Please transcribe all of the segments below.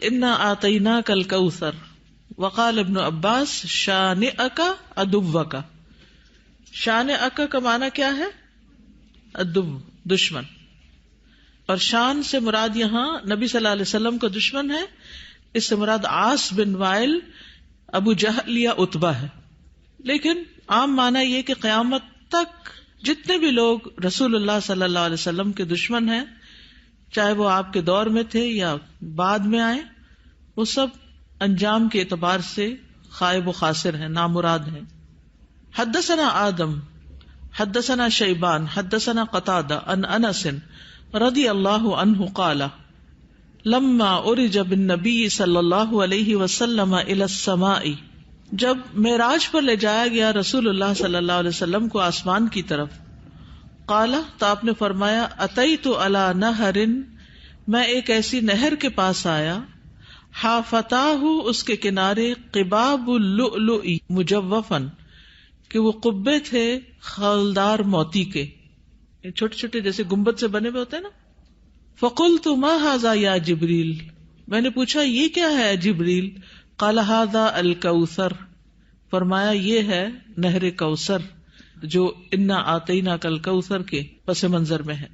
انا آتیناک الکوثر وقال ابن عباس شانئک عدوک. شانئک کا معنی کیا ہے؟ عدو، دشمن. اور شان سے مراد یہاں نبی صلی اللہ علیہ وسلم کا دشمن ہے. اس سے مراد عاص بن وائل، ابو جہل یا عتبہ ہے. لیکن عام معنی یہ کہ قیامت تک جتنے بھی لوگ رسول اللہ صلی اللہ علیہ وسلم کے دشمن ہیں، چاہے وہ آپ کے دور میں تھے یا بعد میں آئے، وہ سب انجام کے اعتبار سے خائب و خاسر ہیں، نامراد ہیں. حدثنا آدم حدثنا شیبان حدثنا قتادہ عن انس رضی اللہ عنہ قال لما عرج بالنبی صلی اللہ علیہ وسلم الی السماء، جب معراج پر لے جایا گیا رسول اللہ صلی اللہ علیہ وسلم کو آسمان کی طرف، قال تو آپ نے فرمایا اتیت علی نہر، میں ایک ایسی نہر کے پاس آیا، حافتاہ اس کے کنارے قباب اللؤلؤ مجوفن، کہ وہ قبے تھے خالدار موتی کے، چھوٹے چھوٹے جیسے گنبد سے بنے ہوئے ہوتے ہیں نا. فقلت ما ھذا یا جبریل، میں نے پوچھا یہ کیا ہے جبریل؟ قال ھذا الکوثر، فرمایا یہ ہے نہر کوثر جو انا آتیناک الکوثر کے پس منظر میں ہے.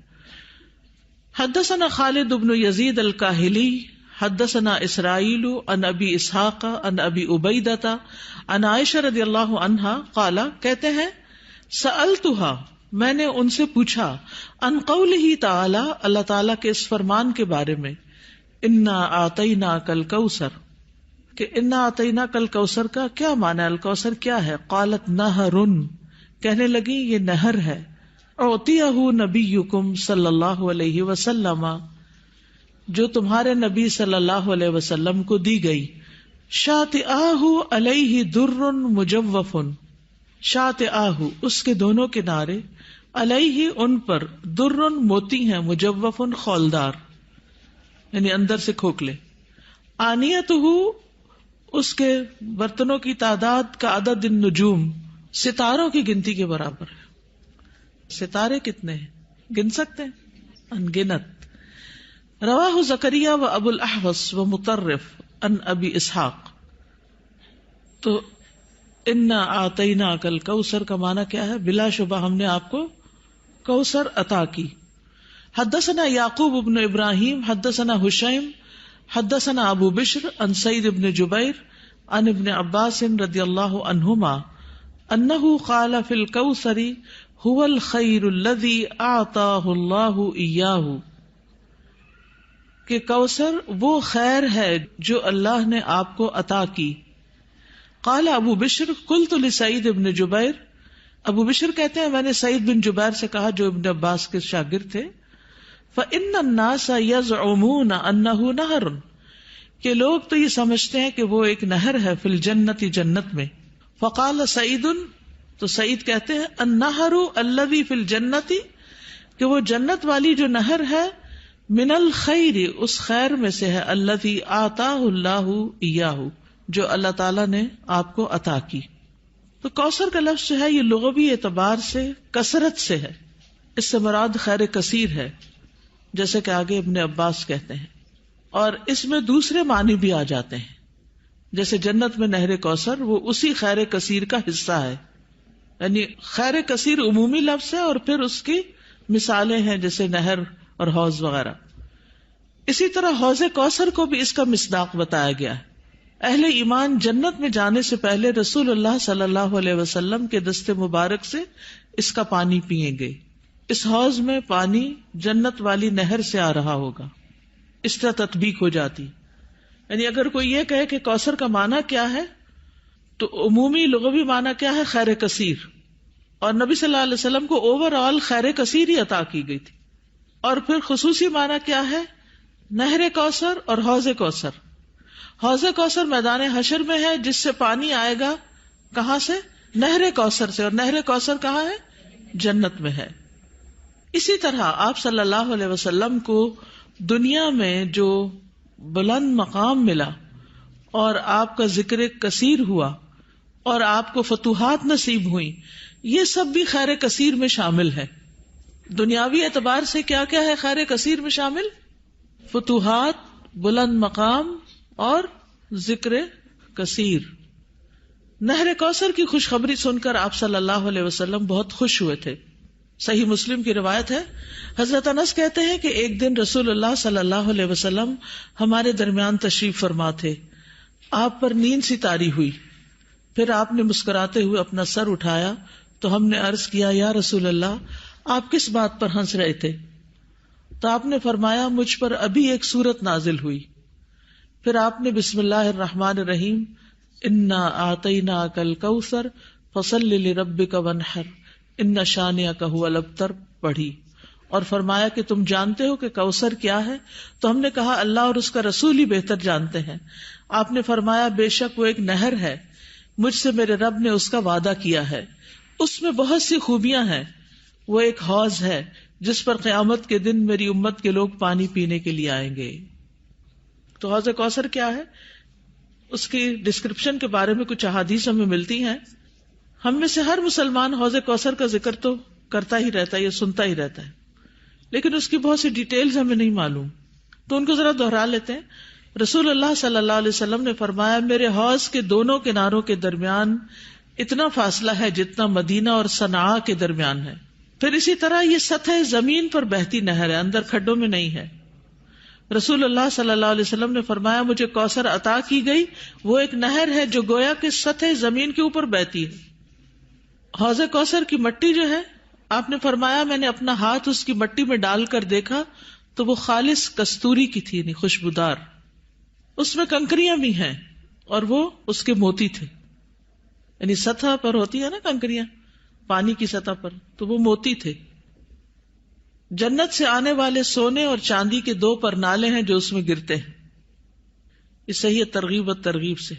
حدثنا خالد بن یزید الکاہلی حدثنا اسرائیل عن ابی اسحاق عن ابی عبیدہ عن عائشہ رضی اللہ عنہا قال، کہتے ہیں سألتها، میں نے ان سے پوچھا، عن قولہ تعالی، اللہ تعالیٰ کے اس فرمان کے بارے میں، انا آتیناک الکوثر، کہ انا آتیناک الکوثر کا کیا معنی ہے؟ الکوثر کیا ہے؟ قالت نہر، کہنے لگی یہ نہر ہے، اعطیہ نبیکم صلی اللہ علیہ وسلم، جو تمہارے نبی صلی اللہ علیہ وسلم کو دی گئی. شاطئاہ علیہ در مجوف، شاطئاہ اس کے دونوں کنارے، علیہ ان پر، در موتی ہیں، مجوف خولدار یعنی اندر سے کھوکھلے. آنیتہ اس کے برتنوں کی تعداد کا عدد النجوم، ستاروں کی گنتی کے برابر ہے. ستارے کتنے ہیں گن سکتے ہیں؟ انگنت. رواہ زکریا و ابو الاحوص و مطرف عن ابی اسحاق. تو انا آتیناک الکوثر کا معنی کیا ہے؟ بلا شبہ ہم نے آپ کو کوثر عطا کی. حدثنا یعقوب بن ابراہیم حدثنا حشیم حدثنا ابو بشر عن سعید بن جبیر عن ابن عباس رضی اللہ عنہما انہ قال فی الکوثر هو الخیر الذی اعطاہ اللہ ایاہ، کہ کوثر وہ خیر ہے جو اللہ نے آپ کو عطا کی. قال ابو بشر قلت لسعید بن جبیر، ابو بشر کہتے ہیں میں نے سعید بن جبیر سے کہا جو ابن عباس کے شاگرد تھے، فإن الناس يزعمون انه نہر، کہ لوگ تو یہ سمجھتے ہیں کہ وہ ایک نہر ہے، فی الجنت جنت میں. فقال سعید، تو سعید کہتے ہیں النہر الذی فی الجنت، کہ وہ جنت والی جو نہر ہے، من الخیر اس خیر میں سے ہے، الذی آتاہ اللہ ایاہ جو اللہ تعالیٰ نے آپ کو عطا کی. تو کوثر کا لفظ جو ہے یہ لغوی اعتبار سے کثرت سے ہے، اس سے مراد خیر کثیر ہے، جیسے کہ آگے ابن عباس کہتے ہیں. اور اس میں دوسرے معنی بھی آ جاتے ہیں، جیسے جنت میں نہر کوثر وہ اسی خیر کثیر کا حصہ ہے، یعنی خیر کثیر عمومی لفظ ہے اور پھر اس کی مثالیں ہیں جیسے نہر اور حوض وغیرہ. اسی طرح حوض کوثر کو بھی اس کا مصداق بتایا گیا ہے. اہل ایمان جنت میں جانے سے پہلے رسول اللہ صلی اللہ علیہ وسلم کے دست مبارک سے اس کا پانی پیئیں گے. اس حوض میں پانی جنت والی نہر سے آ رہا ہوگا، اس طرح تطبیق ہو جاتی. یعنی اگر کوئی یہ کہے کہ کوثر کا معنی کیا ہے، تو عمومی لغوی معنی کیا ہے؟ خیر کثیر. اور نبی صلی اللہ علیہ وسلم کو اوور آل خیر کثیر ہی عطا کی گئی تھی. اور پھر خصوصی معنی کیا ہے؟ نہر کوثر اور حوض کوثر. حوض کوثر میدان حشر میں ہے، جس سے پانی آئے گا کہاں سے؟ نہر کوثر سے. اور نہر کوثر کہاں ہے؟ جنت میں ہے. اسی طرح آپ صلی اللہ علیہ وسلم کو دنیا میں جو بلند مقام ملا اور آپ کا ذکر کثیر ہوا اور آپ کو فتوحات نصیب ہوئی، یہ سب بھی خیر کثیر میں شامل ہے. دنیاوی اعتبار سے کیا کیا ہے خیر کثیر میں شامل؟ فتوحات، بلند مقام اور ذکر کثیر. نہر کوثر کی خوشخبری سن کر آپ صلی اللہ علیہ وسلم بہت خوش ہوئے تھے. صحیح مسلم کی روایت ہے, حضرت انس کہتے ہیں کہ ایک دن رسول اللہ صلی اللہ علیہ وسلم ہمارے درمیان تشریف فرما تھے. آپ پر نیند سی طاری ہوئی, پھر آپ نے مسکراتے ہوئے اپنا سر اٹھایا تو ہم نے عرض کیا, یا رسول اللہ, آپ کس بات پر ہنس رہے تھے؟ تو آپ نے فرمایا, مجھ پر ابھی ایک سورت نازل ہوئی. پھر آپ نے بسم اللہ الرحمن الرحیم انا اعطیناک الکوثر فصل لربک وانحر ان شانئک ھو الابتر پڑھی, اور فرمایا کہ تم جانتے ہو کہ کوثر کیا ہے؟ تو ہم نے کہا, اللہ اور اس کا رسول ہی بہتر جانتے ہیں. آپ نے فرمایا, بے شک وہ ایک نہر ہے, مجھ سے میرے رب نے اس کا وعدہ کیا ہے, اس میں بہت سی خوبیاں ہیں. وہ ایک حوض ہے جس پر قیامت کے دن میری امت کے لوگ پانی پینے کے لیے آئیں گے. تو حوض کوثر کیا ہے, اس کی ڈسکرپشن کے بارے میں کچھ احادیث ہمیں ملتی ہیں. ہم میں سے ہر مسلمان حوض کوثر کا ذکر تو کرتا ہی رہتا ہے یا سنتا ہی رہتا ہے, لیکن اس کی بہت سی ڈیٹیلز ہمیں نہیں معلوم, تو ان کو ذرا دوہرا لیتے ہیں. رسول اللہ صلی اللہ علیہ وسلم نے فرمایا, میرے حوض کے دونوں کناروں کے درمیان اتنا فاصلہ ہے جتنا مدینہ اور صنعاء کے درمیان ہے. پھر اسی طرح یہ سطح زمین پر بہتی نہر ہے, اندر کھڈوں میں نہیں ہے. رسول اللہ صلی اللہ علیہ وسلم نے فرمایا, مجھے کوثر عطا کی گئی, وہ ایک نہر ہے جو گویا کہ سطح زمین کے اوپر بہتی ہے. حوض کوثر کی مٹی جو ہے, آپ نے فرمایا, میں نے اپنا ہاتھ اس کی مٹی میں ڈال کر دیکھا تو وہ خالص کستوری کی تھی, یعنی خوشبودار. اس میں کنکریاں بھی ہیں اور وہ اس کے موتی تھے, یعنی سطح پر ہوتی ہے نا کنکریاں پانی کی سطح پر, تو وہ موتی تھے. جنت سے آنے والے سونے اور چاندی کے 2 پرنالے ہیں جو اس میں گرتے ہیں. اس صحیح ترغیب و ترغیب سے,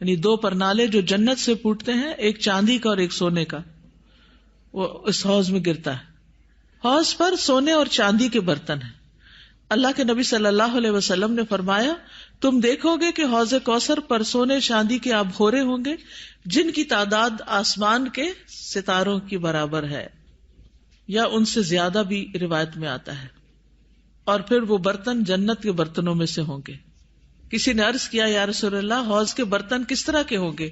یعنی 2 پرنالے جو جنت سے پھوٹتے ہیں, ایک چاندی کا اور ایک سونے کا, وہ اس حوض میں گرتا ہے. حوض پر سونے اور چاندی کے برتن ہیں. اللہ کے نبی صلی اللہ علیہ وسلم نے فرمایا, تم دیکھو گے کہ حوض کوثر پر سونے چاندی کے آبخورے ہوں گے جن کی تعداد آسمان کے ستاروں کی برابر ہے, یا ان سے زیادہ بھی روایت میں آتا ہے. اور پھر وہ برتن جنت کے برتنوں میں سے ہوں گے. کسی نے عرض کیا, یا رسول اللہ, حوض کے برتن کس طرح کے ہوں گے؟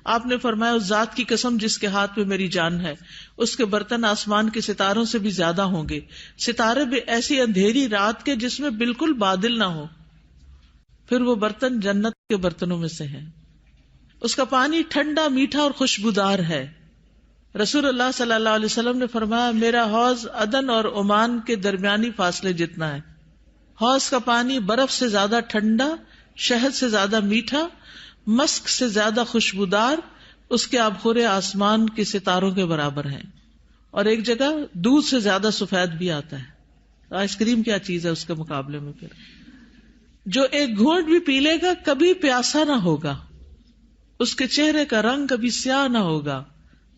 آپ نے فرمایا, اس ذات کی قسم جس کے ہاتھ میں میری جان ہے, اس کے برتن آسمان کے ستاروں سے بھی زیادہ ہوں گے, ستارے بھی ایسی اندھیری رات کے جس میں بالکل بادل نہ ہو. پھر وہ برتن جنت کے برتنوں میں سے ہیں. اس کا پانی ٹھنڈا, میٹھا اور خوشبودار ہے. رسول اللہ صلی اللہ علیہ وسلم نے فرمایا, میرا حوض عدن اور عمان کے درمیانی فاصلے جتنا ہے. حوض کا پانی برف سے زیادہ ٹھنڈا, شہد سے زیادہ میٹھا, مسک سے زیادہ خوشبودار, اس کے آبخورے آسمان کے ستاروں کے برابر ہیں. اور ایک جگہ دودھ سے زیادہ سفید بھی آتا ہے. آئس کریم کیا چیز ہے اس کے مقابلے میں. پھر جو ایک گھونٹ بھی پی لے گا کبھی پیاسا نہ ہوگا, اس کے چہرے کا رنگ کبھی سیاہ نہ ہوگا.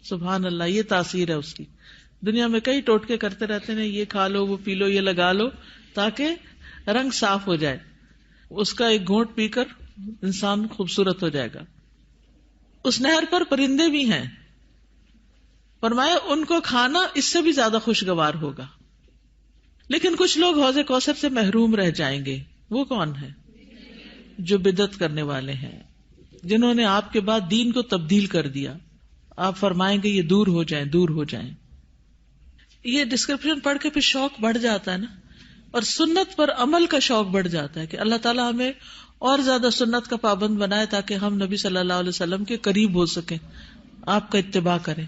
سبحان اللہ, یہ تاثیر ہے اس کی. دنیا میں کئی ٹوٹکے کرتے رہتے ہیں, یہ کھا لو, وہ پی لو, یہ لگا لو تاکہ رنگ صاف ہو جائے. اس کا ایک گھونٹ پی کر انسان خوبصورت ہو جائے گا. اس نہر پر پرندے بھی ہیں. فرمایا, ان کو کھانا اس سے بھی زیادہ خوشگوار ہوگا. لیکن کچھ لوگ حوض کوثر سے محروم رہ جائیں گے. وہ کون ہیں؟ جو بدعت کرنے والے ہیں, جنہوں نے آپ کے بعد دین کو تبدیل کر دیا. آپ فرمائیں گے یہ دور ہو جائیں, دور ہو جائیں. یہ ڈسکرپشن پڑھ کے پھر شوق بڑھ جاتا ہے نا, اور سنت پر عمل کا شوق بڑھ جاتا ہے کہ اللہ تعالیٰ ہمیں اور زیادہ سنت کا پابند بنائے تاکہ ہم نبی صلی اللہ علیہ وسلم کے قریب ہو سکیں, آپ کا اتباع کریں.